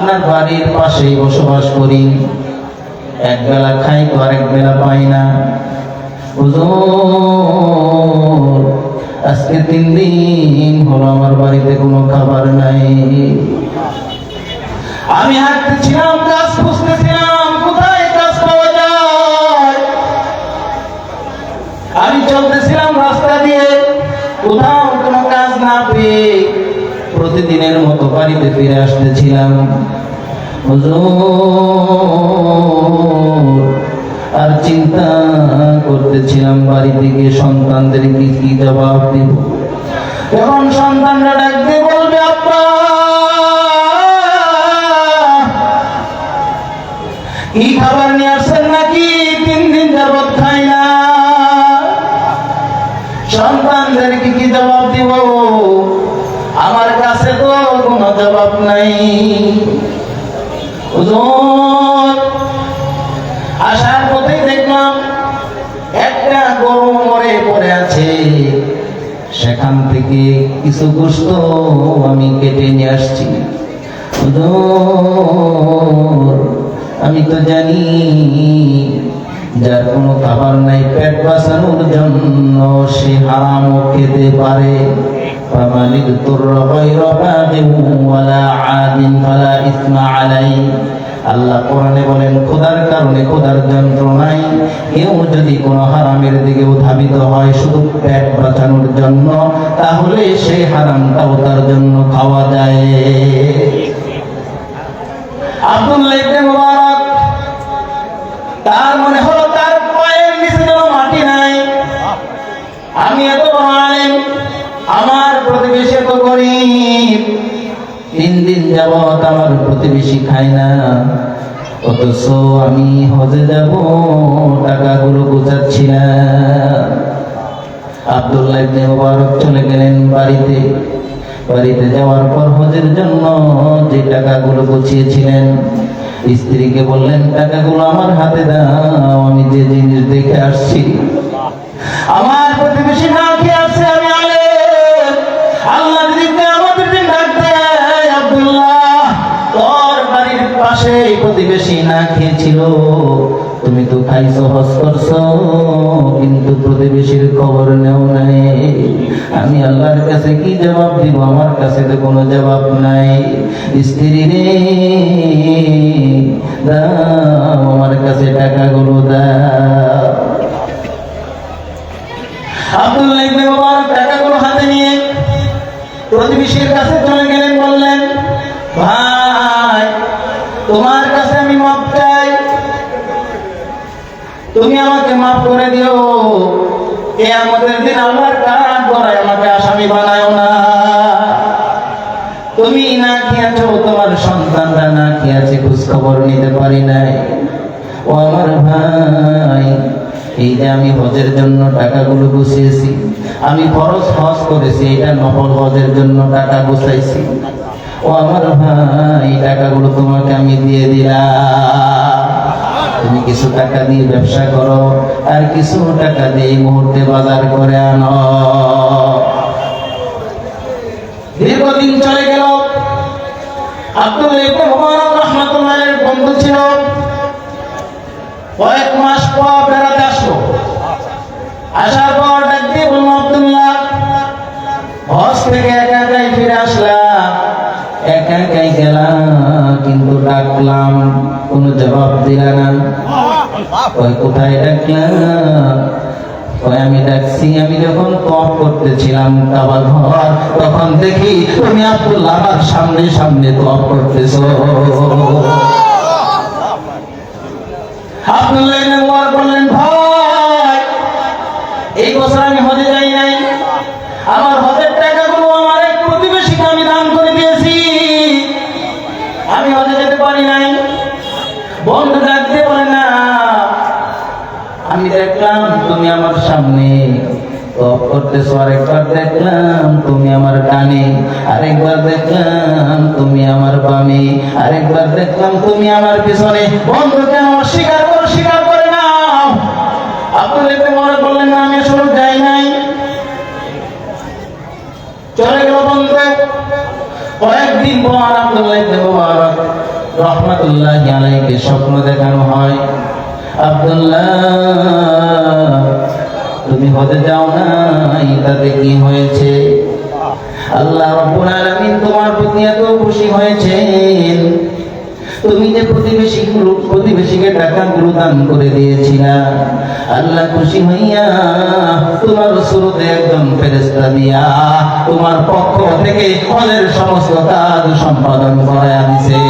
আপনার বাড়ির পাশেই বসবাস করি, এক বেলা খাই তো আরেক বেলা পাই না। হুজুর, আজকে 3 দিন হলো আমার বাড়িতে কোনো খাবার নাই। আমি হাঁটতেছিলাম, কাজ খুঁজতেছিলাম, কোথায় কাজ পাওয়া যায়। আমি চলতেছিলাম রাস্তা দিয়ে, কোথাও কোনো কাজ না পেয়ে প্রতিদিনের মতো বাড়িতে ফিরে আসতেছিলাম। হুজুর, আর চিন্তা করতেছিলাম বাড়িতে গিয়ে সন্তানদের কি জবাব দেব। যখন সন্তানরা ডাক দিয়ে বলবে, আব্বা কি খাবার নিয়ে আসছেন নাকি, 3 দিন যাবত খাই না, সন্তানদেরকে কি জবাব দিব? আমার কাছে তো কোনো জবাব নাই। হুজুর, আসার পথে দেখলাম একটা গরু মরে পড়ে আছে, সেখান থেকে কিছু গোশত আমি কেটে নিয়ে আসছি। হুজুর, আমি তো জানি যার কোনো খাবার নাই, পেট বাঁচানোর জন্য সে হারামও খেতে পারে। فمن اضطر غير باغ ولا عاد فلا إثم عليه। আল্লাহ কোরআনে বলেন, খোদার কারণে, খোদার যন্ত্রণায় কেউ যদি কোনো হারামের দিকে ধাবিত হয় শুধু পেট বাঁচানোর জন্য, তাহলে সেই হারামটাও তার জন্য খাওয়া যায়। আব্দুল্লাহ ইবনে মুবারক, তার মনে হলো তার পায়ের নিচে যেন মাটি নাই। আমি এত বড় আলেম, আমার প্রতিবেশী তো গরিব, 3 দিন যাবত আমার প্রতিবেশী খায় না, অথচ আমি হজে যাব টাকাগুলো গোছাচ্ছিলাম। আব্দুল্লাহ ইবনে মুবারক চলে গেলেন বাড়িতে। বাড়িতে যাওয়ার পর হজের জন্য যে টাকাগুলো গুছিয়েছিলেন, স্ত্রীকে বললেন, টাকাগুলো আমার হাতে দাও, আমি যে জিনিস দেখে আসছি। আমার প্রতিবেশী না খেয়ে আছে, আমি আলেম, আল্লাহ দিকে আমাদের দিন ডাক দেয়, আব্দুল্লাহ, তোর বাড়ির পাশে প্রতিবেশী না খেয়েছিল, তুমি তো খাইছো, হজ করছো, কিন্তু প্রতিবেশীর খবর নেও নাই। আমি আল্লাহর কাছে কি জবাব দিব? আমার কাছে তো কোনো জবাব নাই। স্ত্রী রে, দাও আমার কাছে টাকাগুলো দাও। আব্দুল্লাহ ইবনে মুবারক টাকাগুলো হাতে নিয়ে প্রতিবেশীর কাছে চলে গেলেন, বললেন, ভাই, তোমার কাছে আমি মাপ চাই, তুমি আমাকে মাফ করে দিও। কিয়ামতের দিন আল্লাহর কাঠ গড়ায় আমাকে আসামি বানায়ো না। তুমি না খেয়েছো, তোমার সন্তানরা না খেয়েছে, খোঁজ খবর নিতে পারি নাই। ও আমার ভাই, এই যে আমি হজের জন্য টাকাগুলো গুছিয়েছি, আমি ফরজ হজ করেছি, এটা নফল হজের জন্য টাকা গুছাইছি। ও আমার ভাই, টাকাগুলো তোমাকে আমি দিয়ে দিলাম, তুমি কিছু টাকা দিয়ে ব্যবসা করো, আর কিছু টাকা দিয়ে এই মুহূর্তে বাজার করে আনো। দীর্ঘদিন চলে গেল। আব্দুল্লাহ ইবনে মুবারক রাহমাতুল্লাহের বন্ধু ছিল। কয়েক মাস পর বেড়াতে আসলো। আসার পর ডাক দিয়ে বলল, আব্দুল্লাহ, হজ থেকে একা একাই ফিরে আসলাম, একা একাই গেলাম, কিন্তু ডাকলাম কোনো জবাব দিলা না। কোথায় ডাকলাম? আমি ডাকছি, আমি যখন তওয়াফ করতেছিলাম কাবা ঘর, তখন দেখি তুমি আব্দুল্লাহ আমার সামনে সামনে তওয়াফ করতেছো। আব্দুল্লাহ ইবনে মুবারক বললেন, ভাই, এই বছর আমি হজে যাই নাই, আমার হজের টাকাগুলো আমার এক প্রতিবেশীকে আমি দান করে দিয়েছি, আমি হজে যেতে পারি নাই। বন্ধু ডাক দিয়ে বলে, না, আমি দেখলাম তুমি আমার সামনে তওয়াফ করতেছো, আরেকবার দেখলাম তুমি আমার ডানে, আরেকবার দেখলাম তুমি আমার বামে, আরেকবার দেখলাম তুমি আমার পিছনে। বন্ধু কেন অস্বীকার করো? স্বীকার করে নাও। আব্দুল্লাহ ইবনে মুবারক বললেন, না, আমি আসলে যাই নাই। চলে গেল বন্ধু। কয়েকদিন পর আব্দুল্লাহ ইবনে মুবারক রাহমাতুল্লাহি আলাইহিকে স্বপ্ন দেখানো হয়, আব্দুল্লাহ তুমি হজে যাও নাই, তাতে কি হয়েছে? আল্লাহ রাব্বুল আলামিন তোমার প্রতি এত খুশি হয়েছেন, তুমি যে প্রতিবেশীকে টাকাগুলো দান করে দিয়েছিলা, আল্লাহ খুশি হইয়া তোমার সুরতে একজন ফেরেশতা দিয়া তোমার পক্ষ থেকে হজের সমস্ত কাজ সম্পাদন করায়া দিছে।